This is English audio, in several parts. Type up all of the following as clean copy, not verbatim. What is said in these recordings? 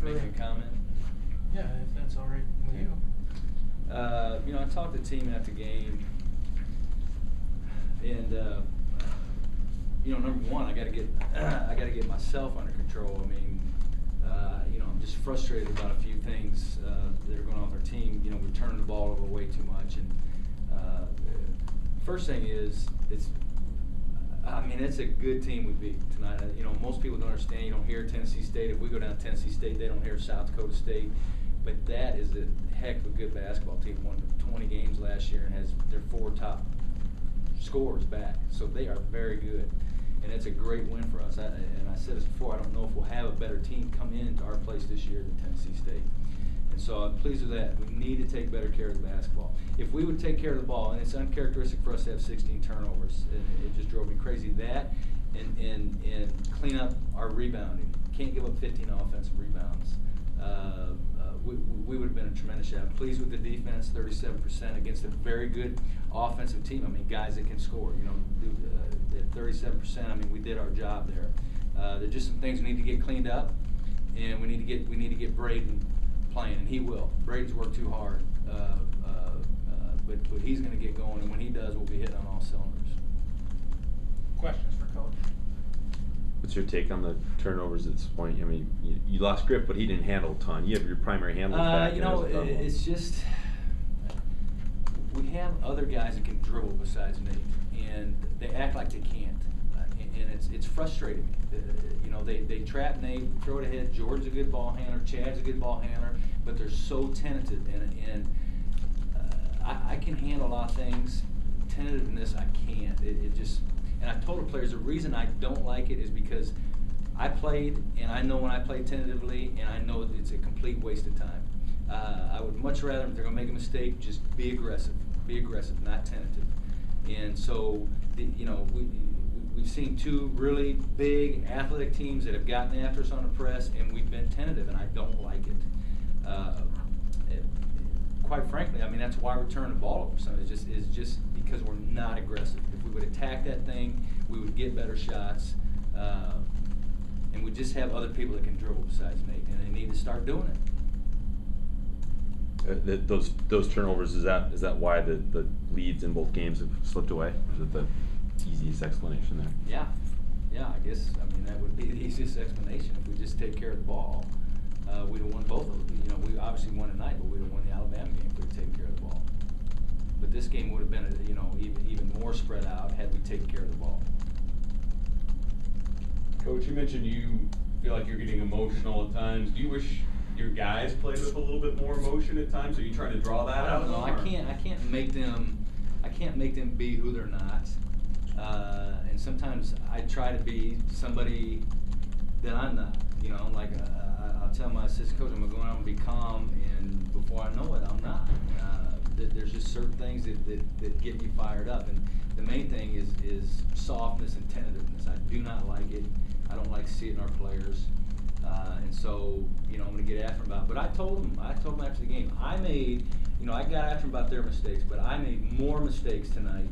make a comment? Yeah, if that's all right with you. You know, I talked to the team after game, and you know, number one, I got to get myself under control. I mean, you know, I'm just frustrated about a few things that are going on with our team. You know, we're turning the ball over way too much, and first thing is, I mean, it's a good team we beat tonight. You know, most people don't understand. You don't hear Tennessee State. If we go down to Tennessee State, they don't hear South Dakota State. But that is a heck of a good basketball team. Won 20 games last year and has their 4 top scorers back. So they are very good. And it's a great win for us. And I said this before, I don't know if we'll have a better team come into our place this year than Tennessee State. And so I'm pleased with that. We need to take better care of the basketball. If we would take care of the ball, and it's uncharacteristic for us to have 16 turnovers, and it just drove me crazy, that and clean up our rebounding. Can't give up 15 offensive rebounds. We would have been a tremendous shot. I'm pleased with the defense, 37% against a very good offensive team. I mean, guys that can score. You know, at 37%, I mean, we did our job there. There's just some things we need to get cleaned up, and we need to get Braden playing, and he will. Braden's worked too hard, but he's going to get going, and when he does, we'll be hitting on all cylinders. Questions for Coach? What's your take on the turnovers at this point? I mean, you lost grip, but he didn't handle a ton. You have your primary handlers back. You know, it's just we have other guys that can dribble besides Nate, and they act like they can't, and it's frustrating me. You know, they trap Nate, throw it ahead. Jordan's a good ball handler, Chad's a good ball handler, but they're so tentative, and I can handle a lot of things. Tentativeness, I can't. It just. And I told the players the reason I don't like it is because I played, and I know when I play tentatively, and I know it's a complete waste of time. I would much rather, if they're going to make a mistake, just be aggressive, not tentative. And so, you know, we've seen 2 really big athletic teams that have gotten after us on the press, and we've been tentative, and I don't like it. Quite frankly, I mean, that's why we're turning the ball over. So it's just because we're not aggressive. If we would attack that thing, we would get better shots, and we just have other people that can dribble besides Nate, and they need to start doing it. Those turnovers, is that why the leads in both games have slipped away? Is it the easiest explanation there? Yeah. I guess that would be the easiest explanation. If we just take care of the ball, we'd have won both of them. You know, we obviously won tonight, but we'd have won the Alabama game if we'd taken care of the ball. But this game would have been, you know, even more spread out had we taken care of the ball. Coach, you mentioned you feel like you're getting emotional at times. Do you wish your guys played with a little bit more emotion at times? Are you trying to draw that out? No, I can't make them be who they're not. And sometimes I try to be somebody that I'm not. You know, like I'll tell my assistant coach I'm gonna go out and be calm, and before I know it, I'm not. There's just certain things that get me fired up, and the main thing is softness and tentativeness. I do not like it. I don't like to see it in our players, and so, you know, I'm going to get after them about it. But I told them after the game, I got after them about their mistakes, but I made more mistakes tonight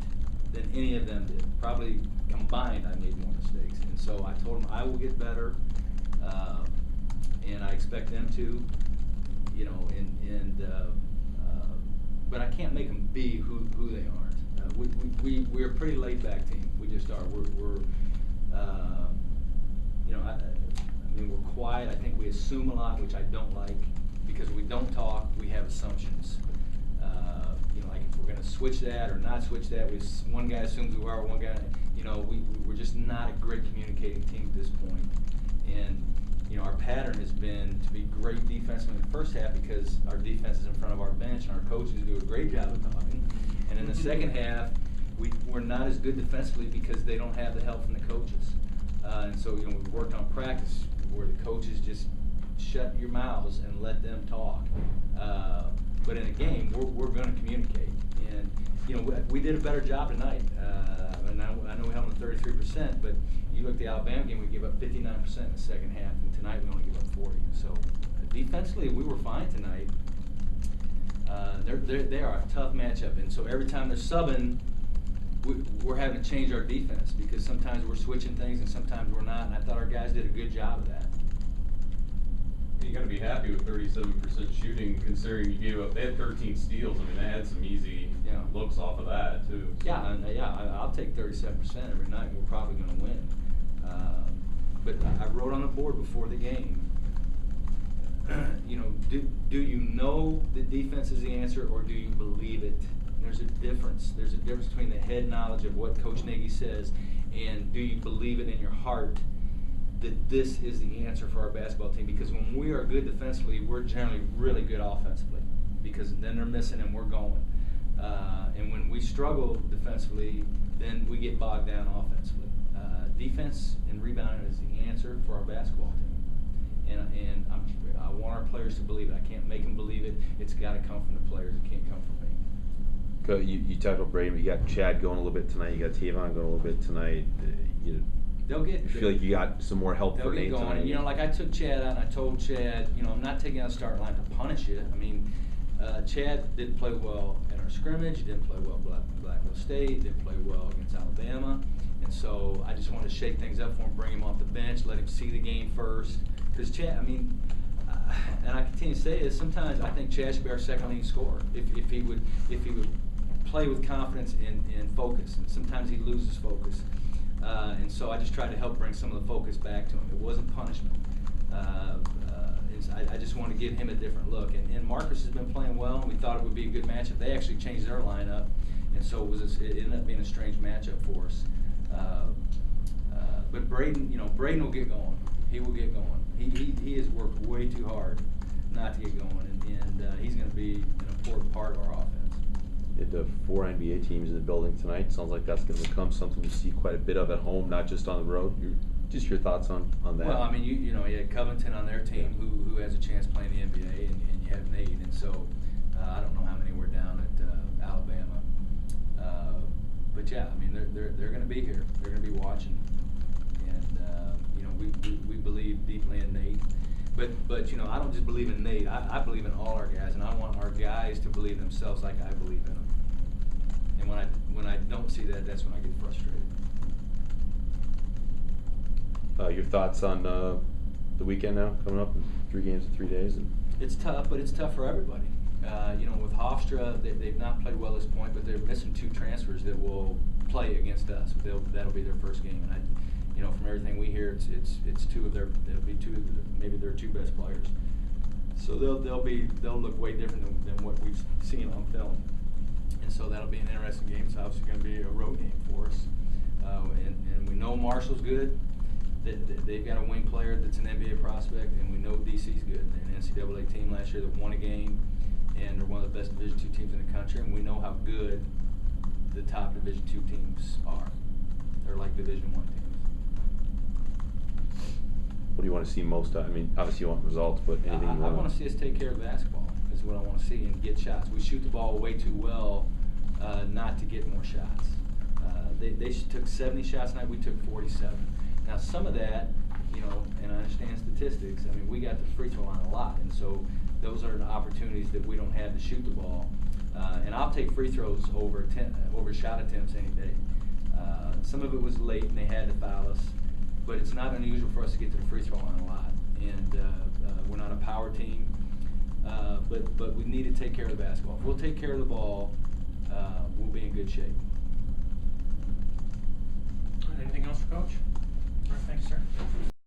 than any of them did. Probably combined, I made more mistakes, and so I told them I will get better, and I expect them to, you know, but I can't make them be who they aren't. We're a pretty laid back team. We just are. We're you know, we're quiet. I think we assume a lot, which I don't like, because we don't talk. We have assumptions. You know, like if we're going to switch that or not switch that, one guy assumes we are, one guy. You know, we're just not a great communicating team at this point. And you know, our pattern has been to be great defensively in the first half because our defense is in front of our bench and our coaches do a great job of talking. And in the second half, we're not as good defensively because they don't have the help from the coaches. And so, you know, we've worked on practice where the coaches just shut your mouths and let them talk. But in a game, we're going to communicate. And, you know, we did a better job tonight. And I know we held them 33%, but you look at the Alabama game, we gave up 59% in the second half, and tonight we only give up 40. So defensively, we were fine tonight. They are a tough matchup, and so every time they're subbing, we're having to change our defense because sometimes we're switching things and sometimes we're not. And I thought our guys did a good job of that. You gotta be happy with 37% shooting, considering you gave up, they had 13 steals, I mean, they had some easy Yeah. looks off of that, too. So- I'll take 37% every night, and we're probably gonna win. But I wrote on the board before the game, do you know that defense is the answer, or do you believe it? There's a difference. There's a difference between the head knowledge of what Coach Nagy says, and do you believe it in your heart that this is the answer for our basketball team? Because when we are good defensively, we're generally really good offensively, because then they're missing and we're going. And when we struggle defensively, then we get bogged down offensively. Defense and rebounding is the answer for our basketball team. And I want our players to believe it. I can't make them believe it. It's got to come from the players. It can't come from me. You talked about Brady, but you got Chad going a little bit tonight. You got Tavon going a little bit tonight. They'll get. You feel like you got some more help for They'll get Nate going. tonight? Like I took Chad out and I told Chad, I'm not taking out a starting line to punish you. I mean, Chad didn't play well in our scrimmage. Didn't play well at Blackville State. Didn't play well against Alabama. And so I just wanted to shake things up for him, bring him off the bench, let him see the game first. Because Chad, and I continue to say this, sometimes I think Chad should be our second leading scorer if he would play with confidence and focus. And sometimes he loses focus. And so I just tried to help bring some of the focus back to him. It wasn't punishment. I just wanted to give him a different look. And Marcus has been playing well, and we thought it would be a good matchup. They actually changed their lineup, and so it ended up being a strange matchup for us. But Braden will get going. He will get going. He has worked way too hard not to get going, and he's going to be an important part of our offense. You had the 4 NBA teams in the building tonight. Sounds like that's going to become something we see quite a bit of at home, not just on the road. Just your thoughts on that? Well, you had Covington on their team who has a chance playing the NBA, and you have Nate, and so I don't know how many were down at Alabama. But yeah, they're going to be here. They're going to be watching, and we believe deeply in Nate. But I don't just believe in Nate. I believe in all our guys, and I want our guys to believe themselves like I believe in them. And when I don't see that, that's when I get frustrated. Your thoughts on the weekend now coming up? 3 games in 3 days. It's tough, but it's tough for everybody. With Hofstra, they've not played well at this point, but they're missing 2 transfers that will play against us. That'll be their first game, and from everything we hear, it's 2 of their maybe their 2 best players. So they'll look way different than what we've seen on film, and so that'll be an interesting game. It's obviously going to be a road game for us, and we know Marshall's good. They've got a wing player that's an NBA prospect, and we know DC's good. They're an NCAA team last year that won a game, and they're one of the best Division II teams in the country, and we know how good the top Division II teams are. They're like Division I teams. What do you want to see most of? Obviously you want results, but anything you want? I want to see us take care of the basketball is what I want to see, and get shots. We shoot the ball way too well not to get more shots. They took 70 shots tonight. We took 47. Now, some of that, and I understand statistics, we got the free throw line a lot, and so those are the opportunities that we don't have to shoot the ball. And I'll take free throws over shot attempts any day. Some of it was late, and they had to foul us, but it's not unusual for us to get to the free throw line a lot. And we're not a power team, but we need to take care of the basketball. If we'll take care of the ball, we'll be in good shape. Anything else for Coach? All right, thanks, sir.